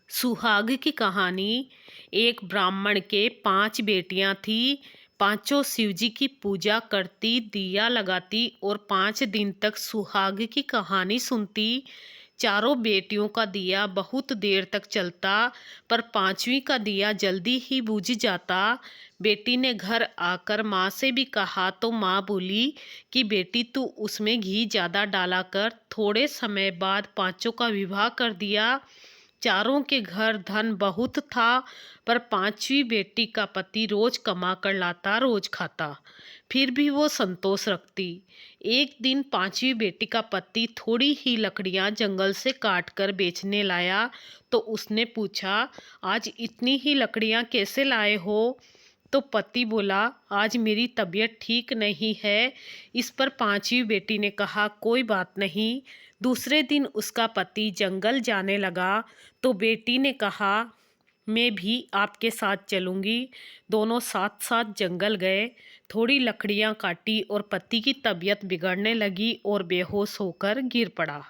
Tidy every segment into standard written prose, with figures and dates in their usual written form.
सुहाग की कहानी। एक ब्राह्मण के 5 बेटियां थी। पांचों शिवजी की पूजा करती, दिया लगाती और 5 दिन तक सुहाग की कहानी सुनती। चारों बेटियों का दिया बहुत देर तक चलता, पर पांचवी का दिया जल्दी ही बुझ जाता। बेटी ने घर आकर माँ से भी कहा तो माँ बोली कि बेटी तू उसमें घी ज़्यादा डाला कर। थोड़े समय बाद पांचों का विवाह कर दिया। चारों के घर धन बहुत था, पर पांचवी बेटी का पति रोज कमा कर लाता, रोज खाता, फिर भी वो संतोष रखती। एक दिन पांचवी बेटी का पति थोड़ी ही लकड़ियां जंगल से काट कर बेचने लाया, तो उसने पूछा, आज इतनी ही लकड़ियां कैसे लाए हो? तो पति बोला, आज मेरी तबीयत ठीक नहीं है। इस पर पांचवी बेटी ने कहा, कोई बात नहीं। दूसरे दिन उसका पति जंगल जाने लगा, तो बेटी ने कहा, मैं भी आपके साथ चलूंगी। दोनों साथ साथ जंगल गए। थोड़ी लकड़ियां काटी और पति की तबीयत बिगड़ने लगी और बेहोश होकर गिर पड़ा।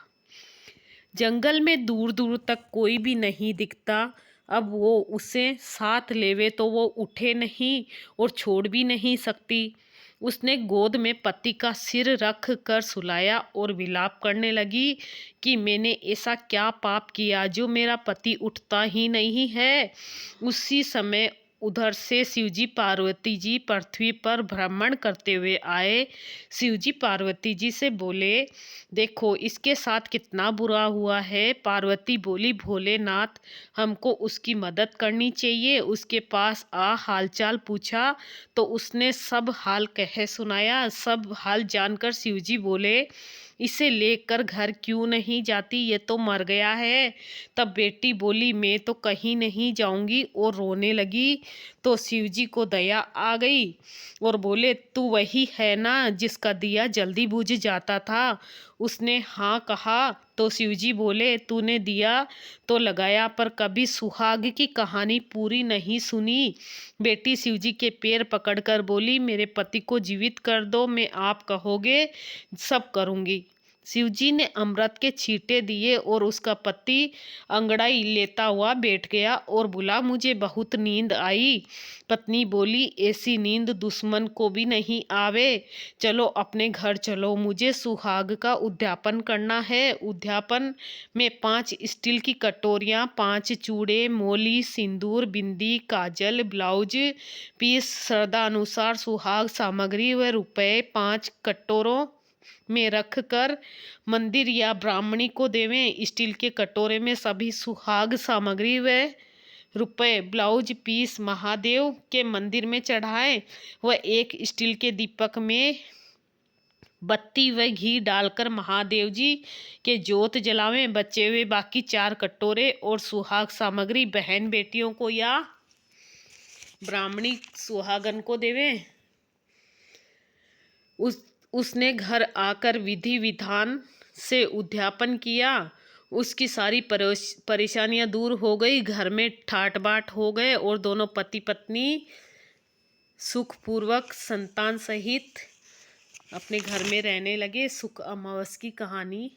जंगल में दूर दूर तक कोई भी नहीं दिखता। अब वो उसे साथ लेवे तो वो उठे नहीं और छोड़ भी नहीं सकती। उसने गोद में पति का सिर रख कर सुलाया और विलाप करने लगी कि मैंने ऐसा क्या पाप किया जो मेरा पति उठता ही नहीं है। उसी समय उधर से शिवजी पार्वती जी पृथ्वी पर भ्रमण करते हुए आए। शिवजी पार्वती जी से बोले, देखो इसके साथ कितना बुरा हुआ है। पार्वती बोली, भोलेनाथ हमको उसकी मदद करनी चाहिए। उसके पास हालचाल पूछा तो उसने सब हाल कह सुनाया। सब हाल जानकर शिवजी बोले, इसे लेकर घर क्यों नहीं जाती, ये तो मर गया है। तब बेटी बोली, मैं तो कहीं नहीं जाऊंगी, और रोने लगी। तो शिवजी को दया आ गई और बोले, तू वही है ना जिसका दिया जल्दी बुझ जाता था? उसने हाँ कहा। तो शिवजी बोले, तूने दिया तो लगाया, पर कभी सुहाग की कहानी पूरी नहीं सुनी। बेटी शिवजी के पैर पकड़कर बोली, मेरे पति को जीवित कर दो, मैं आप कहोगे सब करूंगी। शिवजी ने अमृत के छींटे दिए और उसका पति अंगड़ाई लेता हुआ बैठ गया और बोला, मुझे बहुत नींद आई। पत्नी बोली, ऐसी नींद दुश्मन को भी नहीं आवे। चलो अपने घर चलो, मुझे सुहाग का उद्यापन करना है। उद्यापन में 5 स्टील की कटोरियाँ, 5 चूड़े, मोली, सिंदूर, बिंदी, काजल, ब्लाउज पीस, श्रद्धा अनुसार सुहाग सामग्री व रुपए 5 कटोरों में रख कर मंदिर या ब्राह्मणी को देवें। स्टील के कटोरे में सभी सुहाग सामग्री व रुपए, ब्लाउज पीस महादेव के मंदिर में चढ़ाएं। व एक स्टील के दीपक में बत्ती व घी डालकर महादेव जी के जोत जलावें। बचे हुए बाकी 4 कटोरे और सुहाग सामग्री बहन बेटियों को या ब्राह्मणी सुहागन को देवें। उसने घर आकर विधि विधान से उद्यापन किया। उसकी सारी परेशानियां दूर हो गई। घर में ठाट बाट हो गए और दोनों पति पत्नी सुखपूर्वक संतान सहित अपने घर में रहने लगे। सुख अमावस की कहानी।